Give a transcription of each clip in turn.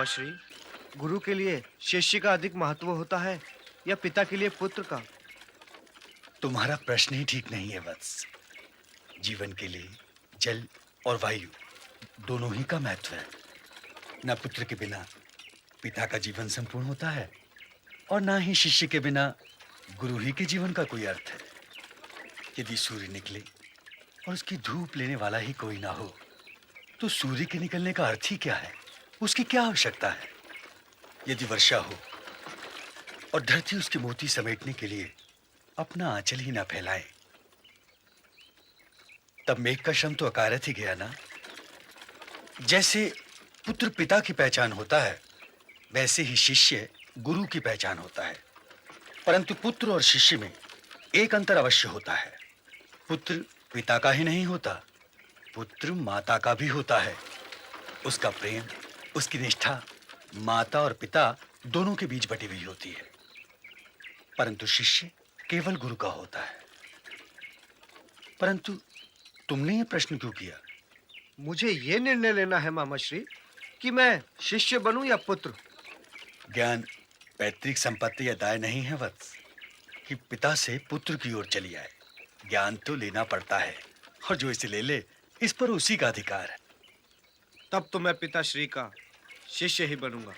मामाश्री, गुरु के लिए शिष्य का अधिक महत्व होता है या पिता के लिए पुत्र का? तुम्हारा प्रश्न ही ठीक नहीं है वत्स। जीवन के लिए जल और वायु दोनों ही का महत्व है। न पुत्र के बिना पिता का जीवन संपूर्ण होता है और ना ही शिष्य के बिना गुरु ही के जीवन का कोई अर्थ है। यदि सूर्य निकले और उसकी धूप लेने वाला ही कोई ना हो तो सूर्य के निकलने का अर्थ ही क्या है? उसकी क्या आवश्यकता है? यदि वर्षा हो और धरती उसके मोती समेटने के लिए अपना आंचल ही ना फैलाए तब मेघ का श्रम तो अकारथ ही गया ना। जैसे पुत्र पिता की पहचान होता है वैसे ही शिष्य गुरु की पहचान होता है। परंतु पुत्र और शिष्य में एक अंतर अवश्य होता है। पुत्र पिता का ही नहीं होता, पुत्र माता का भी होता है। उसका प्रेम, उसकी निष्ठा माता और पिता दोनों के बीच बटी हुई होती है। परंतु शिष्य केवल गुरु का होता है। परंतु तुमने ये प्रश्न क्यों किया? मुझे ये निर्णय लेना है मामाश्री कि मैं शिष्य बनूं या पुत्र। ज्ञान पैतृक संपत्ति या दाय नहीं है वत्स कि पिता से पुत्र की ओर चली आए। ज्ञान तो लेना पड़ता है और जो इसे ले ले इस पर उसी का अधिकार है। तब तो मैं पिताश्री का शिष्य ही बनूंगा।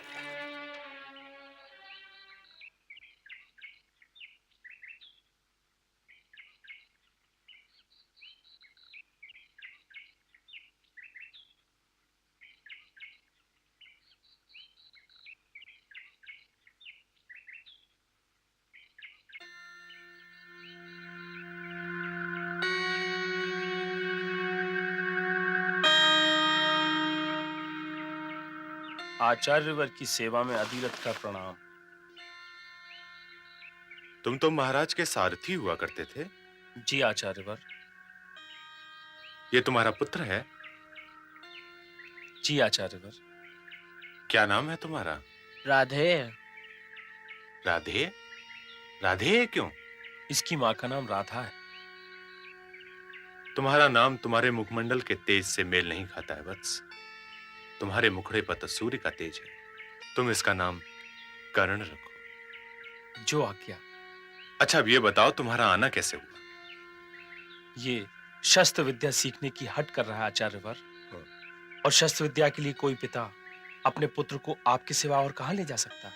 आचार्यवर की सेवा में अधिरथ का प्रणाम। तुम तो महाराज के सारथी हुआ करते थे। जी आचार्यवर। ये तुम्हारा पुत्र है? जी आचार्यवर। क्या नाम है तुम्हारा? राधे। राधे? राधे क्यों? इसकी माँ का नाम राधा है। तुम्हारा नाम तुम्हारे मुखमंडल के तेज से मेल नहीं खाता है वत्स। तुम्हारे मुखड़े पर तो सूर्य का तेज है। तुम इसका नाम कर्ण रखो। जो आज्ञा। अच्छा अब ये बताओ तुम्हारा आना कैसे हुआ? ये शस्त्र विद्या सीखने की हट कर रहा है आचार्यवर। और शस्त्र विद्या के लिए कोई पिता अपने पुत्र को आपके सिवा और कहां ले जा सकता है?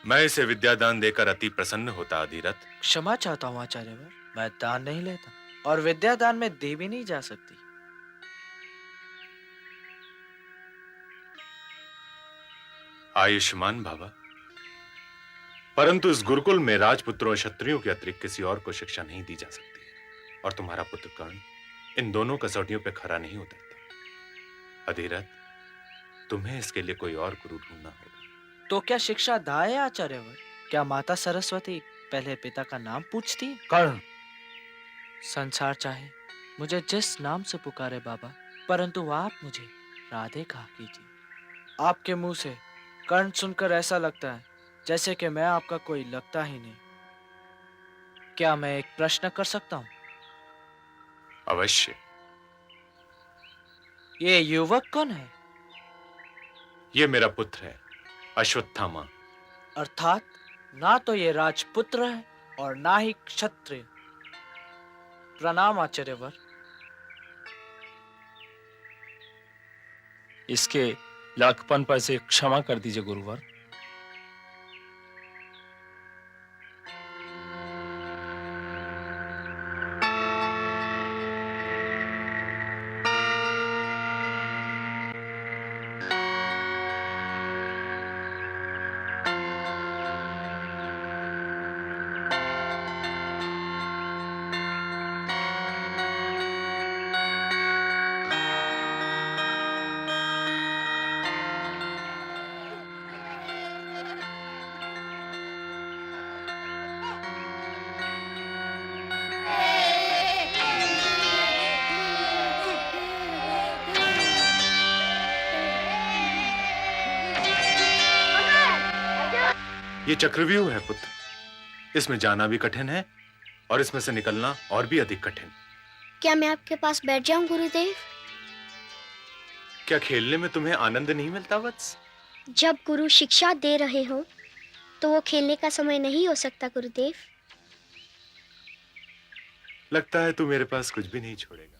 मैं इसे विद्यादान देकर अति प्रसन्न होता अधिरथ। क्षमा चाहता हूँ आचार्यवर, मैं दान नहीं लेता और विद्यादान में दे भी नहीं जा सकती। आयुष्मान भव। परंतु इस गुरुकुल में राजपुत्रों और क्षत्रियों के अतिरिक्त किसी और को शिक्षा नहीं दी जा सकती है और तुम्हारा पुत्र कर्ण इन दोनों कसौटियों पे खरा नहीं उतरता। अधिरथ, तुम्हें इसके लिए कोई और गुरु ढूंढना होगा। तो क्या शिक्षा दाय है आचार्यवर? क्या माता सरस्वती पहले पिता का नाम पूछती है? कर्ण। संसार चाहे मुझे जिस नाम से पुकारे बाबा, परंतु आप मुझे राधे कहा कीजिए। आपके मुंह से कर्ण सुनकर ऐसा लगता है जैसे कि मैं आपका कोई लगता ही नहीं। क्या मैं एक प्रश्न कर सकता हूँ? अवश्य। ये युवक कौन है? ये मेरा पुत्र है अश्वत्थामा। अर्थात ना तो ये राजपुत्र है और ना ही क्षत्रिय। प्रणाम आचार्यवर। इसके लड़कपन पर से क्षमा कर दीजिए गुरुवर। ये चक्रव्यूह है पुत्र। इसमें जाना भी कठिन है और इसमें से निकलना और भी अधिक कठिन। क्या मैं आपके पास बैठ जाऊं गुरुदेव? क्या खेलने में तुम्हें आनंद नहीं मिलता वत्स? जब गुरु शिक्षा दे रहे हो तो वो खेलने का समय नहीं हो सकता गुरुदेव। लगता है तू मेरे पास कुछ भी नहीं छोड़ेगा।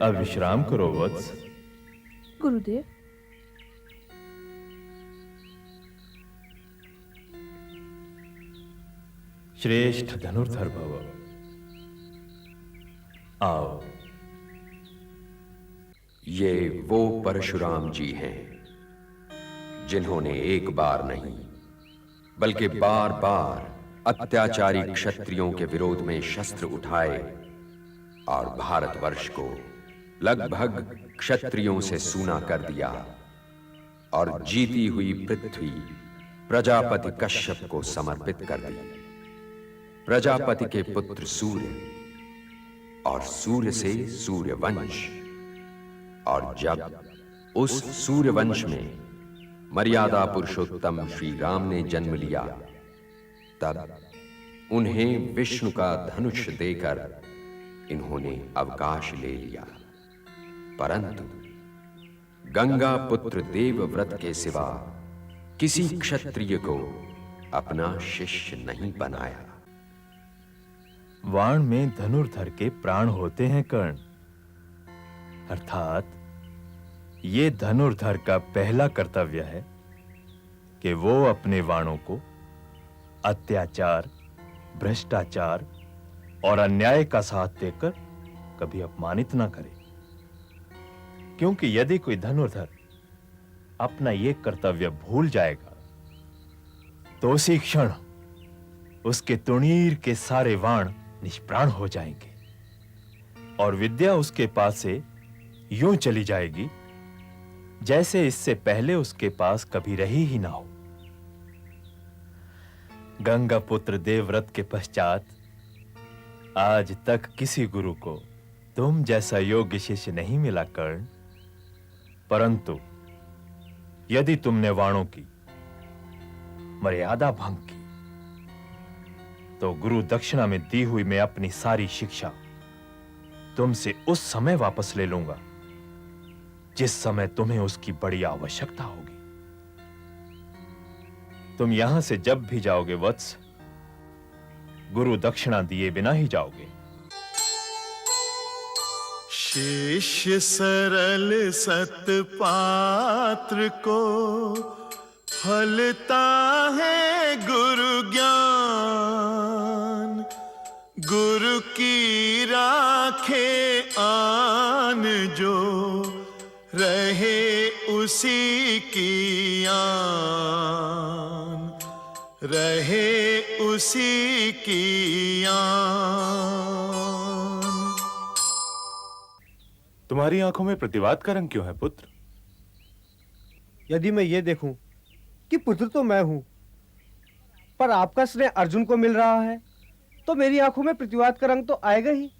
अब विश्राम करो वत्स। गुरुदेव, श्रेष्ठ धनुर्धर भव। आओ। ये वो परशुराम जी हैं जिन्होंने एक बार नहीं बल्कि बार बार अत्याचारी क्षत्रियों के विरोध में शस्त्र उठाए और भारतवर्ष को लगभग क्षत्रियों से सूना कर दिया और जीती हुई पृथ्वी प्रजापति कश्यप को समर्पित कर दी। प्रजापति के पुत्र सूर्य और सूर्य से सूर्यवंश, और जब उस सूर्यवंश में मर्यादा पुरुषोत्तम श्री राम ने जन्म लिया, तब उन्हें विष्णु का धनुष देकर इन्होंने अवकाश ले लिया। परंतु गंगा पुत्र देवव्रत के सिवा किसी क्षत्रिय को अपना शिष्य नहीं बनाया। वाण में धनुर्धर के प्राण होते हैं कर्ण, अर्थात ये धनुर्धर का पहला कर्तव्य है कि वो अपने वाणों को अत्याचार, भ्रष्टाचार और अन्याय का साथ देकर कभी अपमानित ना करे, क्योंकि यदि कोई धनुर्धर अपना ये कर्तव्य भूल जाएगा तो उसी क्षण उसके तुणीर के सारे वाण निष्प्राण हो जाएंगे और विद्या उसके पास से यूं चली जाएगी जैसे इससे पहले उसके पास कभी रही ही ना हो। गंगा पुत्र देवव्रत के पश्चात आज तक किसी गुरु को तुम जैसा योग्य शिष्य नहीं मिला कर्ण, परंतु यदि तुमने वाणों की मर्यादा भंग की तो गुरु दक्षिणा में दी हुई मैं अपनी सारी शिक्षा तुमसे उस समय वापस ले लूंगा जिस समय तुम्हें उसकी बड़ी आवश्यकता होगी। तुम यहां से जब भी जाओगे वत्स, गुरु दक्षिणा दिए बिना ही जाओगे। शिष्य सरल सतपात्र को फलता है गुरु ज्ञान। गुरु की राखे आन जो रहे उसी की आन, रहे उसी की आन। तुम्हारी आंखों में प्रतिवाद का रंग क्यों है पुत्र? यदि मैं ये देखूं कि पुत्र तो मैं हूं, पर आपका स्नेह अर्जुन को मिल रहा है, तो मेरी आंखों में प्रतिवाद का रंग तो आएगा ही।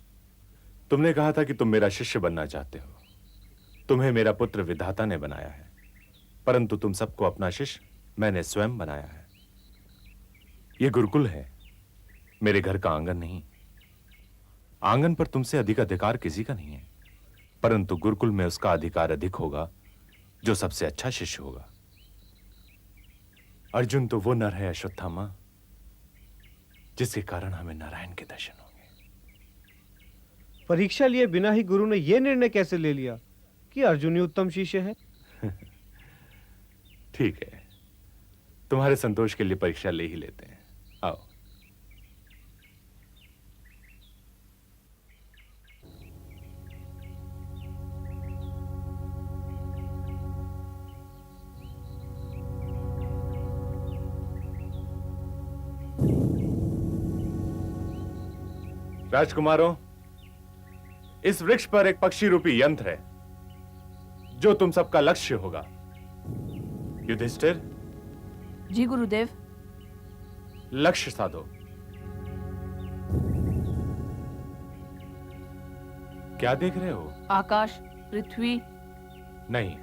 तुमने कहा था कि तुम मेरा शिष्य बनना चाहते हो। तुम्हें मेरा पुत्र विधाता ने बनाया है, परंतु तुम सबको अपना शिष्य मैंने स्वयं बनाया है। यह गुरुकुल है, मेरे घर का आंगन नहीं। आंगन पर तुमसे अधिक अधिकार किसी का नहीं है, परंतु गुरुकुल में उसका अधिकार अधिक होगा जो सबसे अच्छा शिष्य होगा। अर्जुन तो वो नर है अश्वत्थामा जिसके कारण हमें नारायण के दर्शन होंगे। परीक्षा लिए बिना ही गुरु ने यह निर्णय कैसे ले लिया कि अर्जुन ही उत्तम शिष्य है? ठीक है, तुम्हारे संतोष के लिए परीक्षा ले ही लेते हैं। आओ। राजकुमारों, इस वृक्ष पर एक पक्षी रूपी यंत्र है जो तुम सबका लक्ष्य होगा। युधिष्ठिर, जी गुरुदेव। लक्ष्य साधो। क्या देख रहे हो? आकाश, पृथ्वी। नहीं।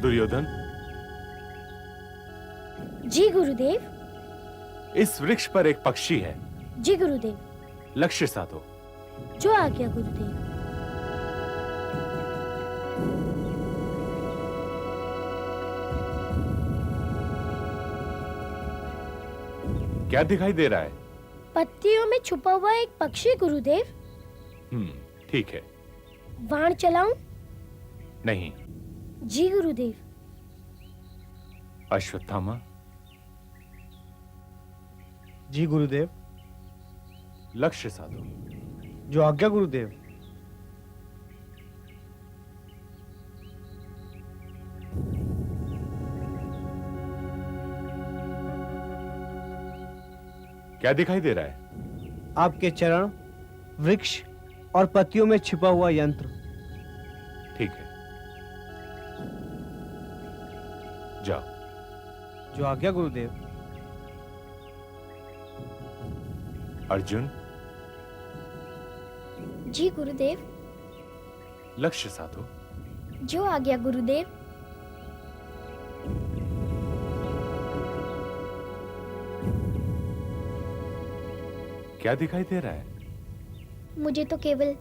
दुर्योधन, जी गुरुदेव। इस वृक्ष पर एक पक्षी है। जी गुरुदेव। लक्ष्य साधो। जो आज्ञा गुरुदेव। क्या दिखाई दे रहा है? पत्तियों में छुपा हुआ एक पक्षी गुरुदेव। ठीक है। बाण चलाऊं? नहीं। जी गुरुदेव। अश्वत्थामा, जी गुरुदेव। लक्ष्य साधो। जो आज्ञा गुरुदेव। क्या दिखाई दे रहा है? आपके चरण, वृक्ष और पत्तियों में छिपा हुआ यंत्र। ठीक है, जाओ। जो आज्ञा गुरुदेव। अर्जुन, जी गुरुदेव। लक्ष्य साधो। जो आज्ञा गुरुदेव। क्या दिखाई दे रहा है? मुझे तो केवल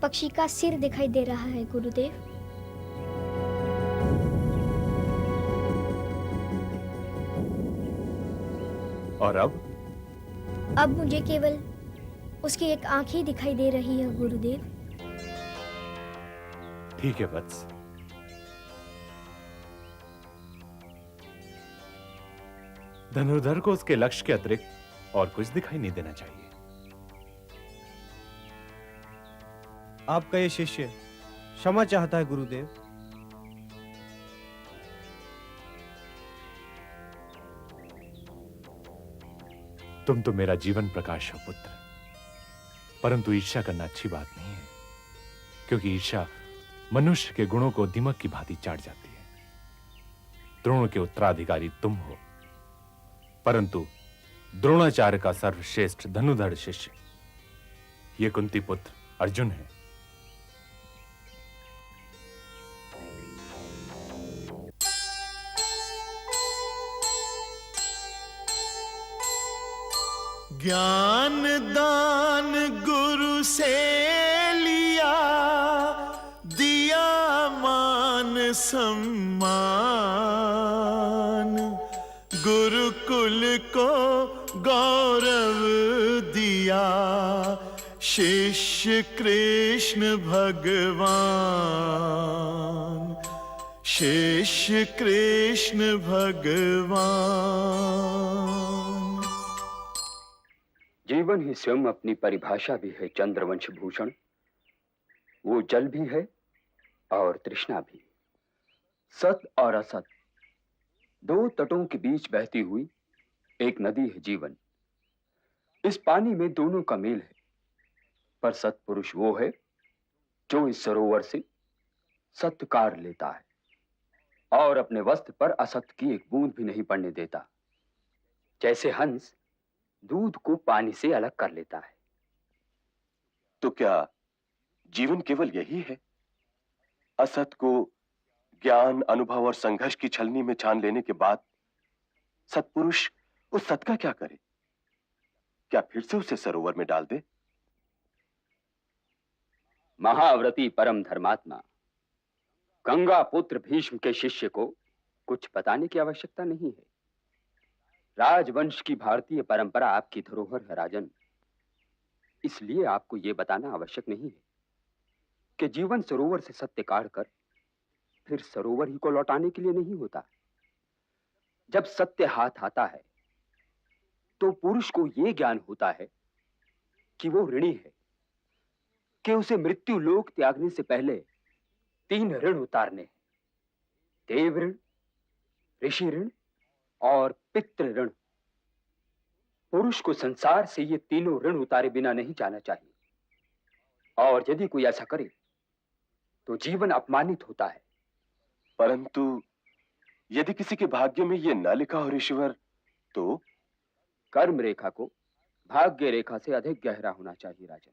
पक्षी का सिर दिखाई दे रहा है गुरुदेव। और अब मुझे केवल उसकी एक आंख ही दिखाई दे रही है गुरुदेव। ठीक है वत्स। धनुर्धर को उसके लक्ष्य के अतिरिक्त और कुछ दिखाई नहीं देना चाहिए। आपका ये शिष्य क्षमा चाहता है गुरुदेव। तुम तो मेरा जीवन प्रकाश हो पुत्र, परंतु ईर्ष्या करना अच्छी बात नहीं है, क्योंकि ईर्ष्या मनुष्य के गुणों को दीमक की भांति चाट जाती है। द्रोण के उत्तराधिकारी तुम हो, परंतु द्रोणाचार्य का सर्वश्रेष्ठ धनुधर शिष्य ये कुंती पुत्र अर्जुन है। ज्ञान दान गुरु से लिया, दिया मान सम्मान, गुरुकुल को गौरव दिया, शिष्य कृष्ण भगवान, शिष्य कृष्ण भगवान। जीवन ही स्वयं अपनी परिभाषा भी है चंद्रवंश भूषण। वो जल भी है और तृष्णा भी। सत और असत दो तटों के बीच बहती हुई एक नदी है जीवन। इस पानी में दोनों का मेल है, पर सत्पुरुष वो है जो इस सरोवर से सत्य कार लेता है और अपने वस्त्र पर असत की एक बूंद भी नहीं पड़ने देता। जैसे हंस दूध को पानी से अलग कर लेता है। तो क्या जीवन केवल यही है? असत को ज्ञान, अनुभव और संघर्ष की छलनी में छान लेने के बाद सत्पुरुष उस सत का क्या करे? क्या फिर से उसे सरोवर में डाल दे? महाव्रती परम धर्मात्मा गंगा पुत्र भीष्म के शिष्य को कुछ बताने की आवश्यकता नहीं है। राजवंश की भारतीय परंपरा आपकी धरोहर है राजन। इसलिए आपको यह बताना आवश्यक नहीं है कि जीवन सरोवर से सत्य काढ़कर फिर सरोवर ही को लौटाने के लिए नहीं होता। जब सत्य हाथ आता है तो पुरुष को यह ज्ञान होता है कि वो ऋणी है, कि उसे मृत्यु लोक त्यागने से पहले 3 ऋण उतारने हैं: देव ऋण, ऋषि ऋण और पितृ ऋण। पुरुष को संसार से ये तीनों ऋण उतारे बिना नहीं जाना चाहिए। और यदि कोई ऐसा करे तो जीवन अपमानित होता है। परंतु यदि किसी के भाग्य में ये न लिखा हो ऋषिवर, तो कर्म रेखा को भाग्य रेखा से अधिक गहरा होना चाहिए राजन।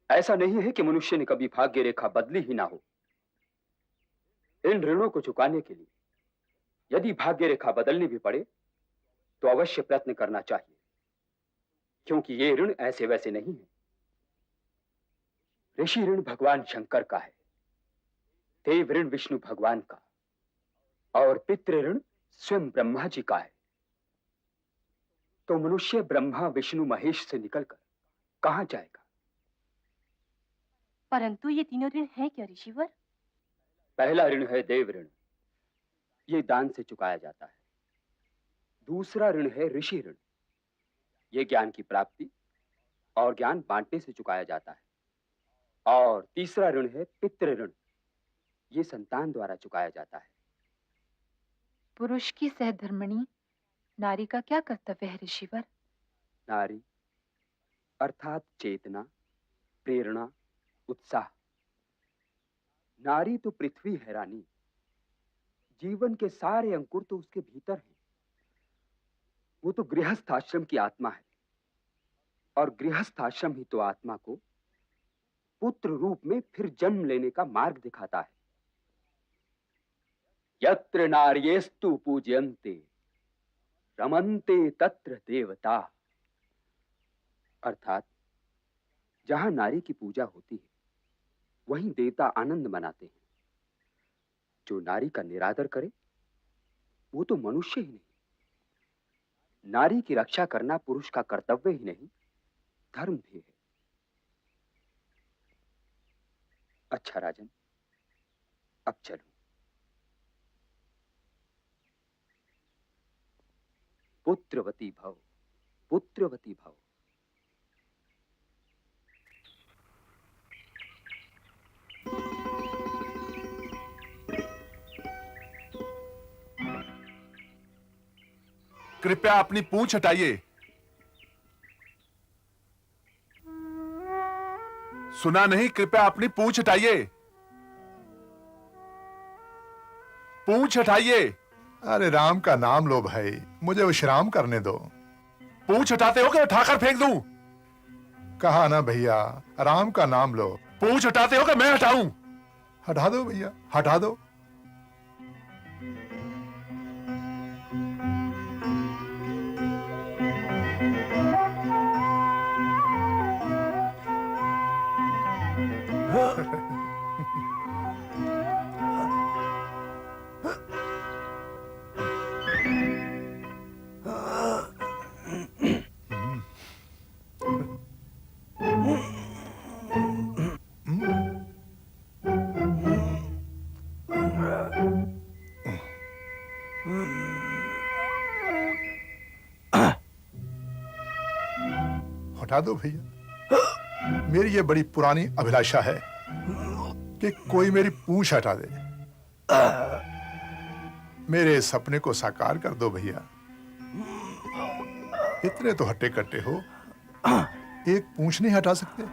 ऐसा नहीं है कि मनुष्य ने कभी भाग्य रेखा बदली ही ना हो। इन ऋणों को चुकाने के लिए यदि भाग्य रेखा बदलनी भी पड़े तो अवश्य प्रयत्न करना चाहिए, क्योंकि ये ऋण ऐसे वैसे नहीं है। ऋषि ऋण भगवान शंकर का है, देव ऋण विष्णु भगवान का, और पितृ ऋण स्वयं ब्रह्मा जी का है। तो मनुष्य ब्रह्मा विष्णु महेश से निकलकर कहां जाएगा? परंतु ये तीनों ऋण हैं क्या ऋषिवर? पहला ऋण है देव ऋण, ये दान से चुकाया जाता है। दूसरा ऋण है ऋषि ऋण, ये ज्ञान की प्राप्ति और ज्ञान बांटने से चुकाया जाता है। और तीसरा ऋण है पितृ ऋण, ये संतान द्वारा चुकाया जाता है। पुरुष की सहधर्मिणी नारी का क्या कर्तव्य है ऋषिवर? नारी अर्थात चेतना, प्रेरणा, उत्साह। नारी तो पृथ्वी है रानी, जीवन के सारे अंकुर तो उसके भीतर हैं। वो तो गृहस्थ आश्रम की आत्मा है, और गृहस्थ आश्रम ही तो आत्मा को पुत्र रूप में फिर जन्म लेने का मार्ग दिखाता है। यत्र नार्येस्तु पूज्यन्ते रमन्ते तत्र देवता। अर्थात जहां नारी की पूजा होती है वहीं देवता आनंद मनाते हैं। जो नारी का निरादर करे वो तो मनुष्य ही नहीं। नारी की रक्षा करना पुरुष का कर्तव्य ही नहीं, धर्म भी है। अच्छा राजन, अब चलो। पुत्रवती भव, पुत्रवती भव। कृपया अपनी पूंछ हटाइए। सुना नहीं? कृपया अपनी पूंछ हटाइए। पूंछ हटाइए। अरे राम का नाम लो भाई, मुझे विश्राम करने दो। पूंछ हटाते हो कि उठाकर फेंक दूं? कहा ना भैया, राम का नाम लो। पूंछ हटाते हो कि मैं हटाऊं? हटा दो भैया, हटा दो। हटा दो भैया, मेरी ये बड़ी पुरानी अभिलाषा है कि कोई मेरी पूंछ हटा दे। मेरे सपने को साकार कर दो भैया। इतने तो हट्टे कट्टे हो, एक पूंछ नहीं हटा सकते?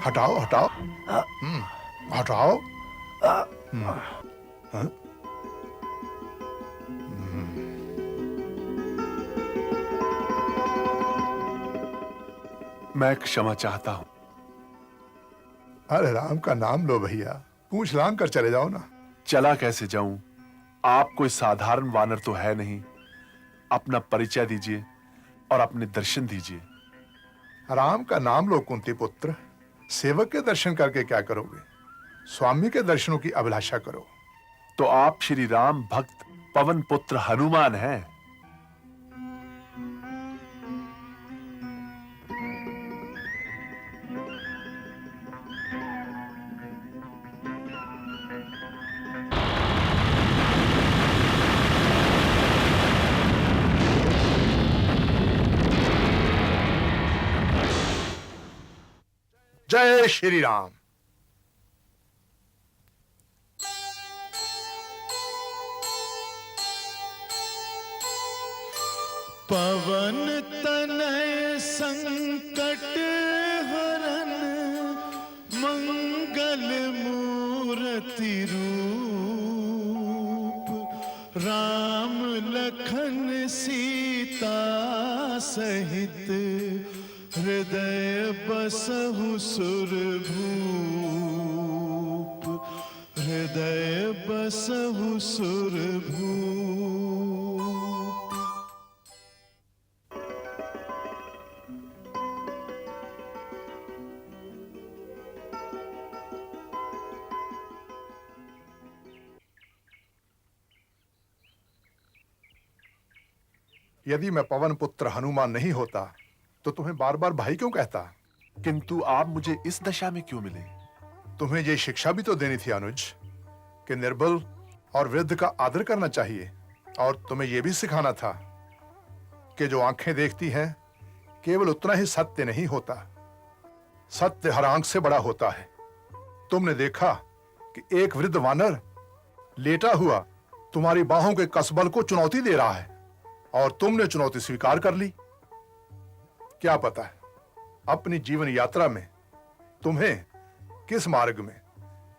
हटाओ हटाओ, हटाओ। हाँ? मैं क्षमा चाहता हूं। अरे राम का नाम लो भैया, पूंछ लांग कर चले जाओ ना। चला कैसे जाऊं? आप कोई साधारण वानर तो है नहीं। अपना परिचय दीजिए और अपने दर्शन दीजिए। राम का नाम लो कुंती पुत्र। सेवक के दर्शन करके क्या करोगे? स्वामी के दर्शनों की अभिलाषा करो। तो आप श्री राम भक्त पवन पुत्र हनुमान हैं। जय श्री राम। पवन तनय संकट हरन मंगल मूर्ति रूप राम लखन सीता सहित हृदय बसहु सुरभूप हृदय बसहु सुरभूप। यदि मैं पवन पुत्र हनुमान नहीं होता तो तुम्हें बार बार भाई क्यों कहता? किंतु आप मुझे इस दशा में क्यों मिले? तुम्हें ये शिक्षा भी तो देनी थी अनुज कि निर्बल और वृद्ध का आदर करना चाहिए, और तुम्हें यह भी सिखाना था कि जो आंखें देखती हैं केवल उतना ही सत्य नहीं होता, सत्य हर आंख से बड़ा होता है। तुमने देखा कि एक वृद्ध वानर लेटा हुआ तुम्हारी बाहों के कसबल को चुनौती दे रहा है और तुमने चुनौती स्वीकार कर ली। क्या पता है अपनी जीवन यात्रा में तुम्हें किस मार्ग में,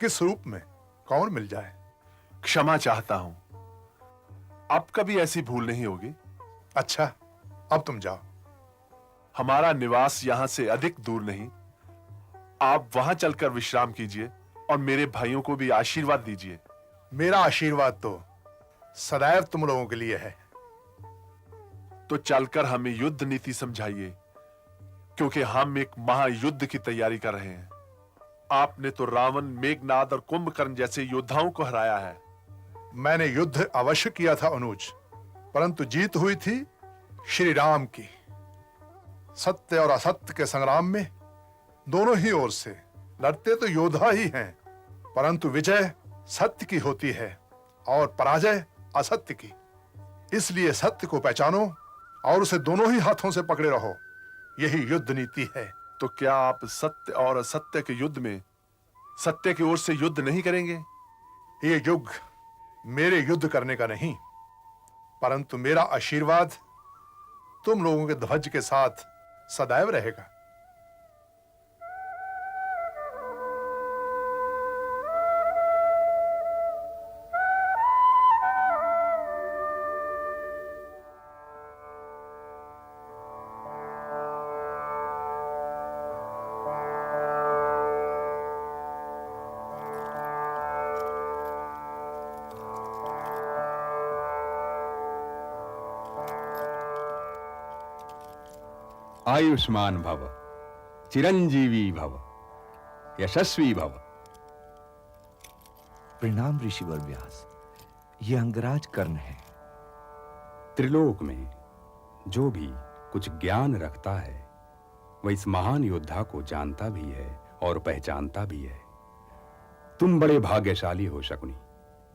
किस रूप में कौन मिल जाए। क्षमा चाहता हूं, अब कभी ऐसी भूल नहीं होगी। अच्छा, अब तुम जाओ। हमारा निवास यहां से अधिक दूर नहीं, आप वहां चलकर विश्राम कीजिए और मेरे भाइयों को भी आशीर्वाद दीजिए। मेरा आशीर्वाद तो सदैव तुम लोगों के लिए है। तो चलकर हमें युद्ध नीति समझाइए, क्योंकि हम एक महायुद्ध की तैयारी कर रहे हैं। आपने तो रावण, मेघनाद और कुंभकर्ण जैसे योद्धाओं को हराया है। मैंने युद्ध अवश्य किया था अनुज, परंतु जीत हुई थी श्री राम की। सत्य और असत्य के संग्राम में दोनों ही ओर से लड़ते तो योद्धा ही हैं, परंतु विजय सत्य की होती है और पराजय असत्य की। इसलिए सत्य को पहचानो और उसे दोनों ही हाथों से पकड़े रहो, यही युद्ध नीति है। तो क्या आप सत्य और असत्य के युद्ध में सत्य की ओर से युद्ध नहीं करेंगे? ये युग मेरे युद्ध करने का नहीं, परंतु मेरा आशीर्वाद तुम लोगों के ध्वज के साथ सदैव रहेगा। आयुष्मान भव, चिरंजीवी भव, यशस्वी भव। प्रणाम ऋषिवर व्यास, ये अंगराज कर्ण है। त्रिलोक में जो भी कुछ ज्ञान रखता है वह इस महान योद्धा को जानता भी है और पहचानता भी है। तुम बड़े भाग्यशाली हो शकुनी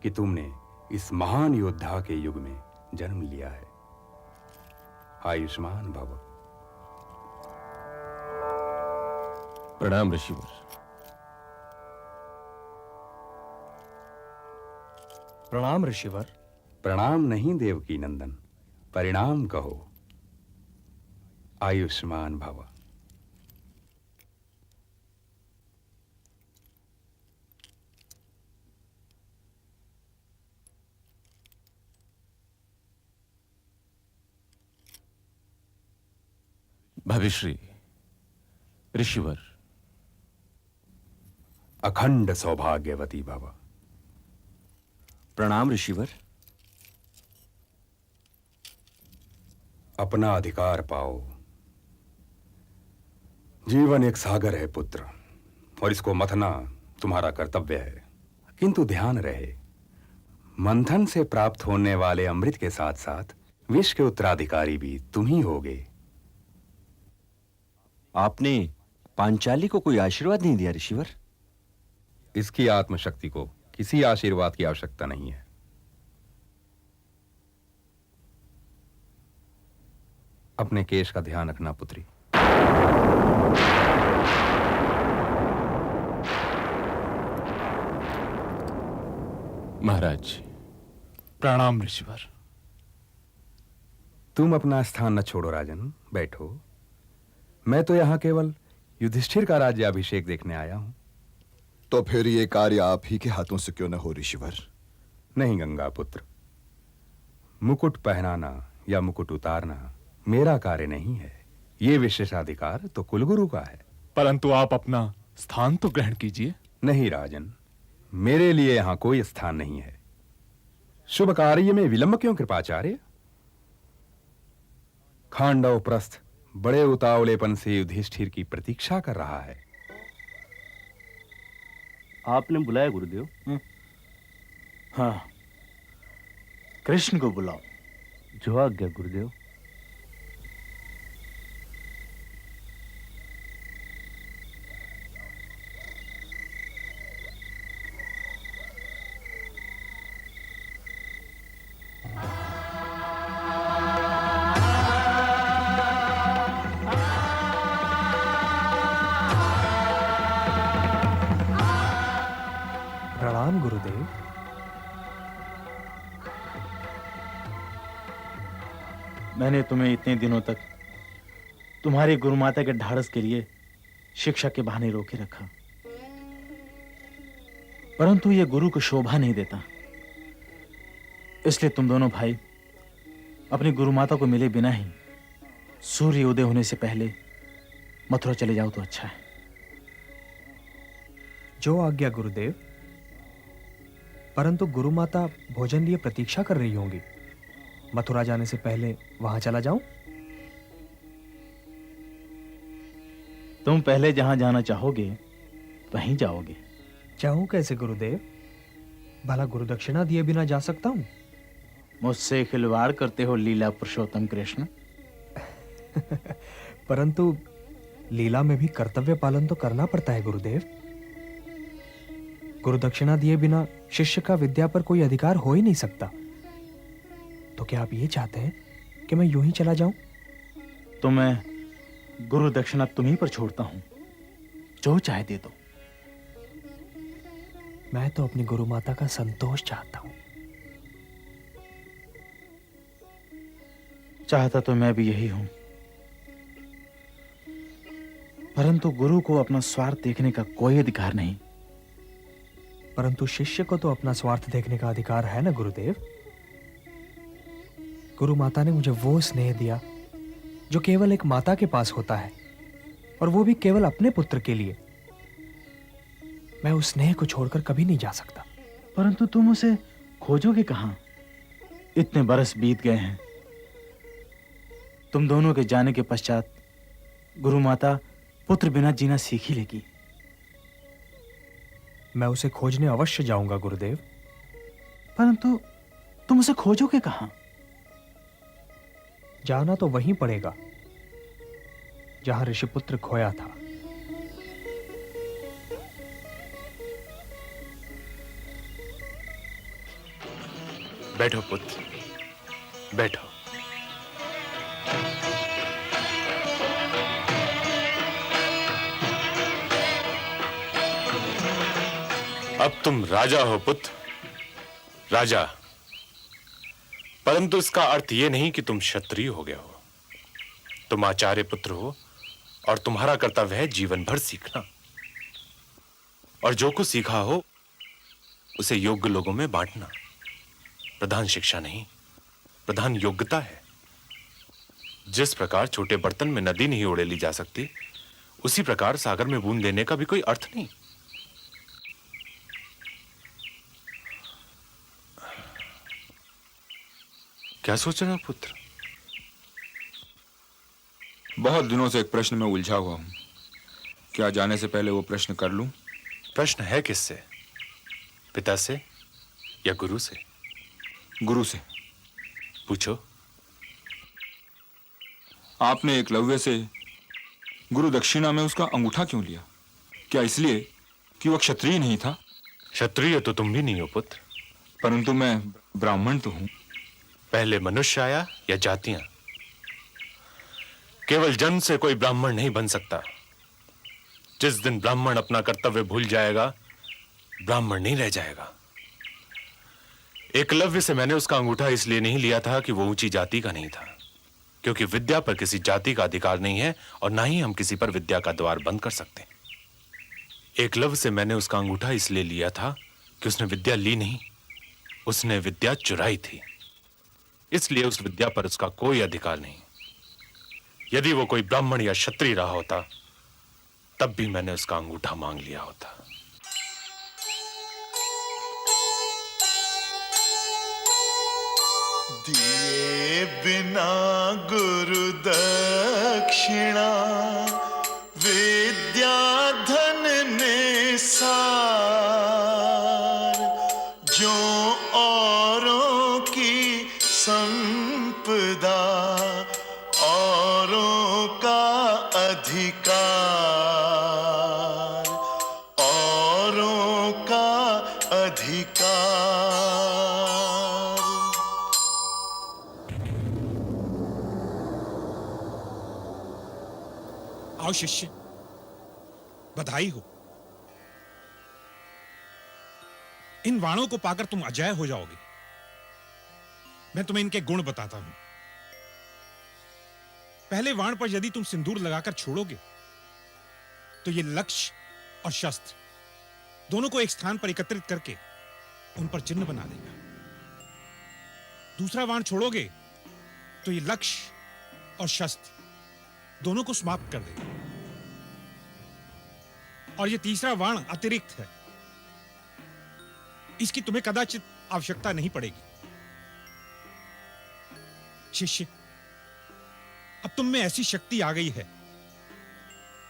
कि तुमने इस महान योद्धा के युग में जन्म लिया है। आयुष्मान भव। प्रणाम ऋषिवर। प्रणाम ऋषिवर। प्रणाम नहीं देवकी नंदन, परिणाम कहो। आयुष्मान भव। भविश्री ऋषिवर। अखंड सौभाग्यवती भव। प्रणाम ऋषिवर। अपना अधिकार पाओ। जीवन एक सागर है पुत्र, और इसको मथना तुम्हारा कर्तव्य है। किंतु ध्यान रहे, मंथन से प्राप्त होने वाले अमृत के साथ साथ विष के उत्तराधिकारी भी तुम ही होगे। आपने पांचाली को कोई आशीर्वाद नहीं दिया ऋषिवर? इसकी आत्मशक्ति को किसी आशीर्वाद की आवश्यकता नहीं है। अपने केश का ध्यान रखना पुत्री। महाराज। प्रणाम ऋषिवर। तुम अपना स्थान न छोड़ो राजन, बैठो। मैं तो यहाँ केवल युधिष्ठिर का राज्याभिषेक देखने आया हूं। तो फिर ये कार्य आप ही के हाथों से क्यों न हो ऋषिवर? नहीं गंगा पुत्र, मुकुट पहनाना या मुकुट उतारना मेरा कार्य नहीं है। ये विशेषाधिकार तो कुलगुरु का है। परंतु आप अपना स्थान तो ग्रहण कीजिए। नहीं राजन, मेरे लिए यहां कोई स्थान नहीं है। शुभ कार्य में विलंब क्यों कृपाचार्य? खांडव प्रस्थ बड़े उतावलेपन से युधिष्ठिर की प्रतीक्षा कर रहा है। आपने बुलाया गुरुदेव? हाँ, कृष्ण को बुलाओ। जो आज्ञा गुरुदेव। प्रणाम गुरुदेव। मैंने तुम्हें इतने दिनों तक तुम्हारी गुरुमाता के ढाढ़स के लिए शिक्षा के बहाने रोके रखा, परंतु यह गुरु को शोभा नहीं देता। इसलिए तुम दोनों भाई अपनी गुरुमाता को मिले बिना ही सूर्य उदय होने से पहले मथुरा चले जाओ तो अच्छा है। जो आज्ञा गुरुदेव। परंतु गुरुमाता भोजन लिए प्रतीक्षा कर रही होंगी। मथुरा जाने से पहले वहां चला जाऊं? तुम पहले जहां जाना चाहोगे वहीं जाओगे। जाऊं कैसे गुरुदेव? भला गुरुदक्षिणा दिए बिना जा सकता हूं? मुझसे खिलवाड़ करते हो लीला पुरुषोत्तम कृष्ण। परंतु लीला में भी कर्तव्य पालन तो करना पड़ता है गुरुदेव। गुरुदक्षिणा दिए बिना शिष्य का विद्या पर कोई अधिकार हो ही नहीं सकता। तो क्या आप ये चाहते हैं कि मैं यूं ही चला जाऊं? तो मैं गुरु दक्षिणा तुम्हीं पर छोड़ता हूं, जो चाहे दे दो। मैं तो अपनी गुरु माता का संतोष चाहता हूं। चाहता तो मैं भी यही हूं, परंतु गुरु को अपना स्वार्थ देखने का कोई अधिकार नहीं। परंतु शिष्य को तो अपना स्वार्थ देखने का अधिकार है ना गुरुदेव। गुरु माता ने मुझे वो स्नेह दिया जो केवल एक माता के पास होता है, और वो भी केवल अपने पुत्र के लिए। मैं उस स्नेह को छोड़कर कभी नहीं जा सकता। परंतु तुम उसे खोजोगे कहां? इतने बरस बीत गए हैं। तुम दोनों के जाने के पश्चात गुरु माता पुत्र बिना जीना सीख ही लेगी। मैं उसे खोजने अवश्य जाऊंगा गुरुदेव। परंतु तुम उसे खोजोगे कहां? जाना तो वहीं पड़ेगा जहां ऋषिपुत्र खोया था। बैठो पुत्र, बैठो। अब तुम राजा हो पुत्र, राजा। परंतु इसका अर्थ यह नहीं कि तुम क्षत्रिय हो गए हो। तुम आचार्य पुत्र हो और तुम्हारा कर्तव्य है जीवन भर सीखना, और जो कुछ सीखा हो उसे योग्य लोगों में बांटना। प्रधान शिक्षा नहीं, प्रधान योग्यता है। जिस प्रकार छोटे बर्तन में नदी नहीं उड़ेली जा सकती, उसी प्रकार सागर में बूंद देने का भी कोई अर्थ नहीं। क्या सोच रहे हो पुत्र? बहुत दिनों से एक प्रश्न में उलझा हुआ हूं। क्या जाने से पहले वो प्रश्न कर लूं? प्रश्न है किससे? पिता से या गुरु से? गुरु से। पूछो। आपने एकलव्य से गुरु दक्षिणा में उसका अंगूठा क्यों लिया? क्या इसलिए कि वह क्षत्रिय नहीं था? क्षत्रिय तो तुम भी नहीं हो पुत्र। परंतु मैं ब्राह्मण तो हूं। पहले मनुष्य आया या जातियां? केवल जन्म से कोई ब्राह्मण नहीं बन सकता। जिस दिन ब्राह्मण अपना कर्तव्य भूल जाएगा, ब्राह्मण नहीं रह जाएगा। एकलव्य से मैंने उसका अंगूठा इसलिए नहीं लिया था कि वो ऊंची जाति का नहीं था, क्योंकि विद्या पर किसी जाति का अधिकार नहीं है और ना ही हम किसी पर विद्या का द्वार बंद कर सकते। एकलव्य से मैंने उसका अंगूठा इसलिए लिया था कि उसने विद्या ली नहीं, उसने विद्या चुराई थी। इसलिए उस विद्या पर उसका कोई अधिकार नहीं। यदि वो कोई ब्राह्मण या क्षत्रिय रहा होता तब भी मैंने उसका अंगूठा मांग लिया होता। दिए बिना गुरु दक्षिणा विद्या धन निसार, जो औरों की संपदा औरों का अधिकार, औरों का अधिकार। आओ शिष्य, बधाई हो। इन वाणों को पाकर तुम अजय हो जाओगे। मैं तुम्हें इनके गुण बताता हूं। पहले वाण पर यदि तुम सिंदूर लगाकर छोड़ोगे तो ये लक्ष्य और शस्त्र दोनों को एक स्थान पर एकत्रित करके उन पर चिन्ह बना देगा। दूसरा वाण छोड़ोगे तो ये लक्ष्य और शस्त्र दोनों को समाप्त कर देगा। और ये तीसरा वाण अतिरिक्त है, इसकी तुम्हें कदाचित आवश्यकता नहीं पड़ेगी। शिष्य, अब तुम में ऐसी शक्ति आ गई है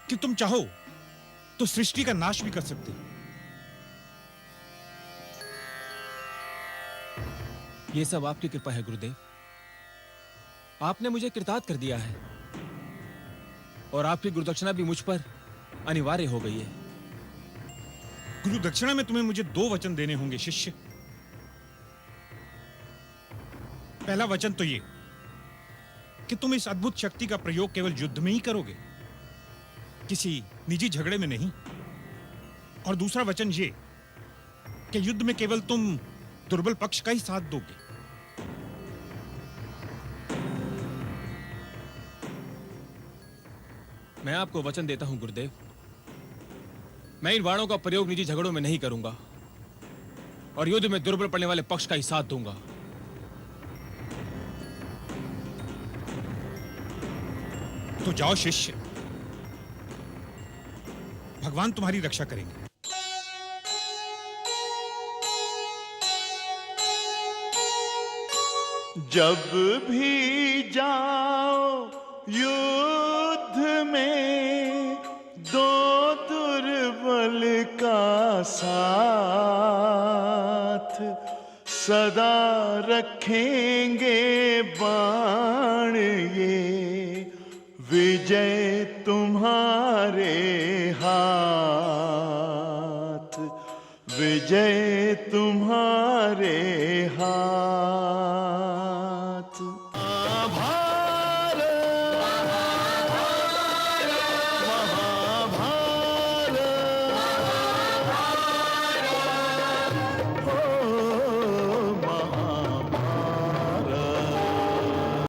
कि तुम चाहो तो सृष्टि का नाश भी कर सकते हो। ये सब आपकी कृपा है गुरुदेव। आपने मुझे कृतार्थ कर दिया है और आपकी गुरुदक्षिणा भी मुझ पर अनिवार्य हो गई है। गुरु दक्षिणा में तुम्हें मुझे 2 वचन देने होंगे शिष्य। पहला वचन तो ये कि तुम इस अद्भुत शक्ति का प्रयोग केवल युद्ध में ही करोगे, किसी निजी झगड़े में नहीं। और दूसरा वचन ये कि युद्ध में केवल तुम दुर्बल पक्ष का ही साथ दोगे। मैं आपको वचन देता हूं गुरुदेव, मैं इन वाणों का प्रयोग निजी झगड़ों में नहीं करूंगा और युद्ध में दुर्बल पड़ने वाले पक्ष का ही साथ दूंगा। तो जाओ शिष्य, भगवान तुम्हारी रक्षा करेंगे। जब भी जाओ युद्ध में दो दुर्बल का साथ, सदा रखेंगे बाण ये, विजय तुम्हारे हाथ, विजय तुम्हारे हाथ।